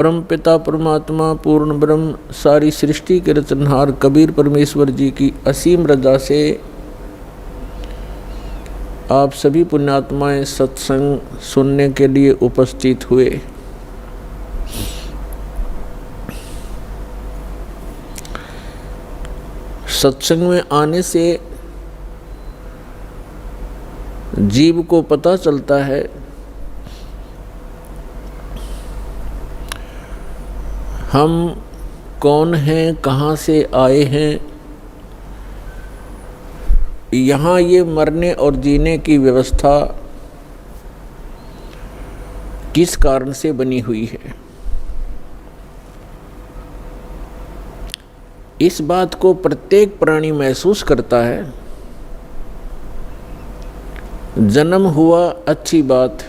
परम पिता परमात्मा पूर्ण ब्रह्म सारी सृष्टि के रचनहार कबीर परमेश्वर जी की असीम रजा से आप सभी पुण्यात्माएं सत्संग सुनने के लिए उपस्थित हुए। सत्संग में आने से जीव को पता चलता है हम कौन हैं, कहाँ से आए हैं। यहाँ ये मरने और जीने की व्यवस्था किस कारण से बनी हुई है, इस बात को प्रत्येक प्राणी महसूस करता है। जन्म हुआ अच्छी बात,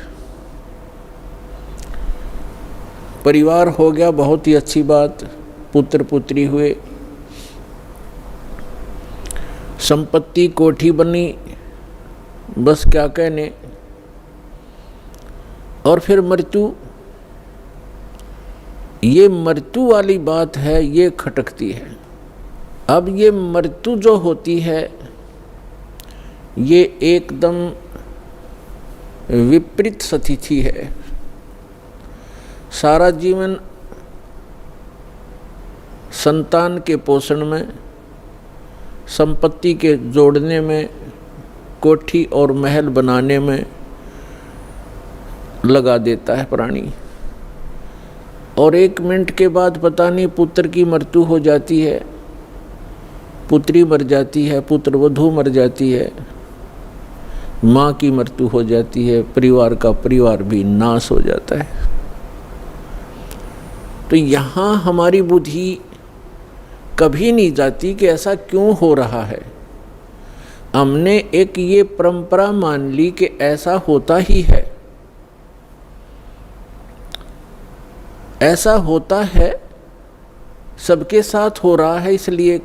परिवार हो गया बहुत ही अच्छी बात, पुत्र पुत्री हुए, संपत्ति कोठी बनी, बस क्या कहने। और फिर मृत्यु, ये मृत्यु वाली बात है, ये खटकती है। अब ये मृत्यु जो होती है ये एकदम विपरीत स्थिति है। सारा जीवन संतान के पोषण में, संपत्ति के जोड़ने में, कोठी और महल बनाने में लगा देता है प्राणी, और 1 मिनट के बाद पता नहीं पुत्र की मृत्यु हो जाती है, पुत्री मर जाती है, पुत्र वधू मर जाती है, माँ की मृत्यु हो जाती है, परिवार का परिवार भी नाश हो जाता है। तो यहाँ हमारी बुद्धि कभी नहीं जाती कि ऐसा क्यों हो रहा है। हमने एक ये परंपरा मान ली कि ऐसा होता ही है, ऐसा होता है, सबके साथ हो रहा है, इसलिए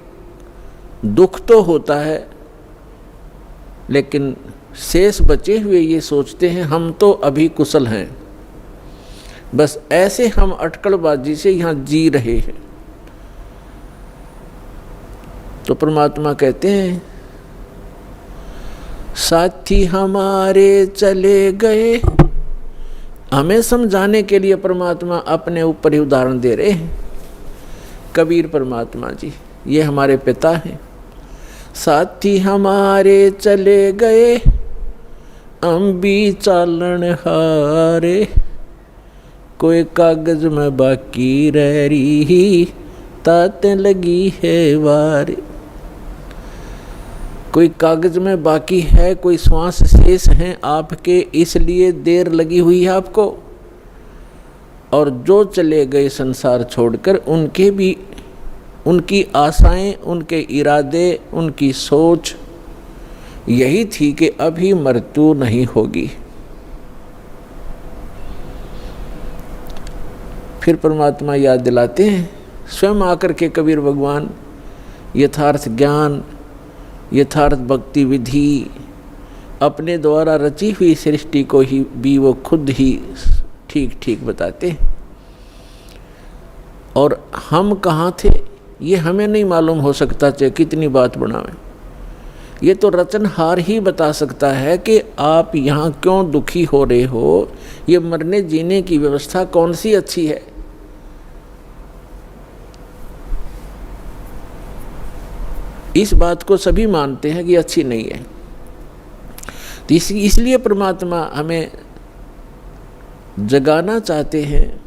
दुख तो होता है। लेकिन शेष बचे हुए ये सोचते हैं हम तो अभी कुशल हैं, बस ऐसे हम अटकलबाजी से यहाँ जी रहे हैं। तो परमात्मा कहते हैं साथी हमारे चले गए। हमें समझाने के लिए परमात्मा अपने ऊपर ही उदाहरण दे रहे हैं। कबीर परमात्मा जी ये हमारे पिता हैं। साथी हमारे चले गए, हम भी चालन हारे, कोई कागज में बाकी रह रही, ताते लगी है वार। कोई कागज में बाकी है, कोई श्वास शेष हैं आपके, इसलिए देर लगी हुई है आपको। और जो चले गए संसार छोड़कर, उनके भी, उनकी आशाएं, उनके इरादे, उनकी सोच यही थी कि अभी मृत्यु नहीं होगी। फिर परमात्मा याद दिलाते हैं, स्वयं आकर के कबीर भगवान यथार्थ ज्ञान, यथार्थ भक्ति विधि, अपने द्वारा रची हुई सृष्टि को ही भी वो खुद ही ठीक ठीक बताते हैं। और हम कहाँ थे ये हमें नहीं मालूम हो सकता, चाहे कितनी बात बनावें। ये तो रचनहार ही बता सकता है कि आप यहाँ क्यों दुखी हो रहे हो, ये मरने जीने की व्यवस्था कौन सी अच्छी है। इस बात को सभी मानते हैं कि अच्छी नहीं है। तो इसलिए परमात्मा हमें जगाना चाहते हैं,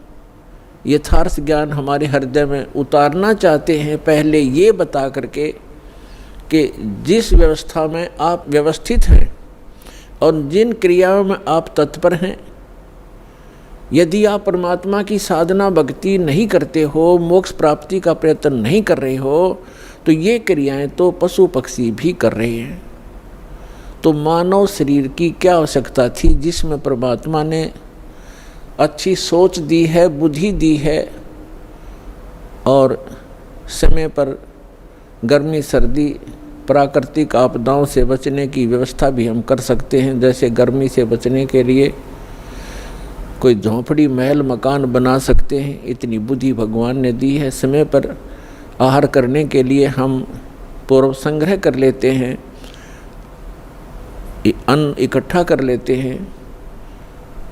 यथार्थ ज्ञान हमारे हृदय में उतारना चाहते हैं, पहले ये बता करके कि जिस व्यवस्था में आप व्यवस्थित हैं और जिन क्रियाओं में आप तत्पर हैं, यदि आप परमात्मा की साधना भक्ति नहीं करते हो, मोक्ष प्राप्ति का प्रयत्न नहीं कर रहे हो, तो ये क्रियाएं तो पशु पक्षी भी कर रहे हैं। तो मानव शरीर की क्या आवश्यकता थी, जिसमें परमात्मा ने अच्छी सोच दी है, बुद्धि दी है, और समय पर गर्मी सर्दी प्राकृतिक आपदाओं से बचने की व्यवस्था भी हम कर सकते हैं। जैसे गर्मी से बचने के लिए कोई झोंपड़ी महल मकान बना सकते हैं, इतनी बुद्धि भगवान ने दी है। समय पर आहार करने के लिए हम पूर्व संग्रह कर लेते हैं, अन्न इकट्ठा कर लेते हैं,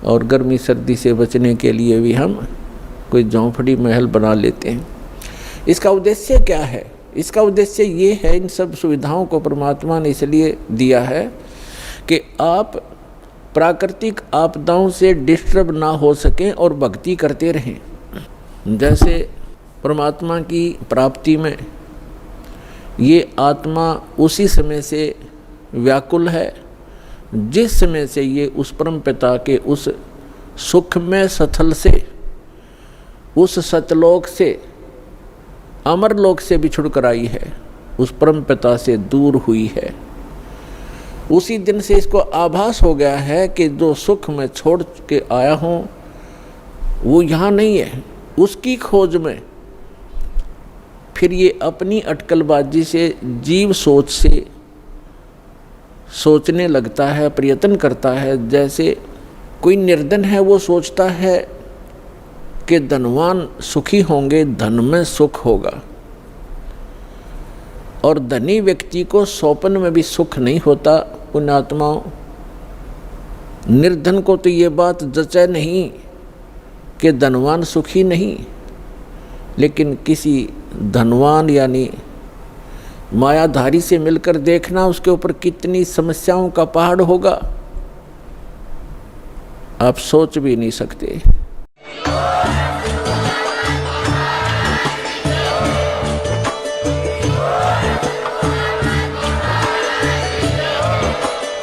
और गर्मी सर्दी से बचने के लिए भी हम कोई झोंपड़ी महल बना लेते हैं। इसका उद्देश्य क्या है? इसका उद्देश्य ये है, इन सब सुविधाओं को परमात्मा ने इसलिए दिया है कि आप प्राकृतिक आपदाओं से डिस्टर्ब ना हो सकें और भक्ति करते रहें। जैसे परमात्मा की प्राप्ति में ये आत्मा उसी समय से व्याकुल है जिस समय से ये उस परम पिता के उस सुखमय स्थल से, उस सतलोक से, अमरलोक से बिछुड़ कर आई है, उस परम पिता से दूर हुई है। उसी दिन से इसको आभास हो गया है कि जो सुख मैं छोड़ के आया हूँ वो यहाँ नहीं है। उसकी खोज में फिर ये अपनी अटकलबाजी से, जीव सोच से सोचने लगता है, प्रयत्न करता है। जैसे कोई निर्धन है, वो सोचता है कि धनवान सुखी होंगे, धन में सुख होगा, और धनी व्यक्ति को स्वप्न में भी सुख नहीं होता। पुण्यात्माओं, निर्धन को तो ये बात जचे नहीं कि धनवान सुखी नहीं, लेकिन किसी धनवान यानी मायाधारी से मिलकर देखना उसके ऊपर कितनी समस्याओं का पहाड़ होगा, आप सोच भी नहीं सकते।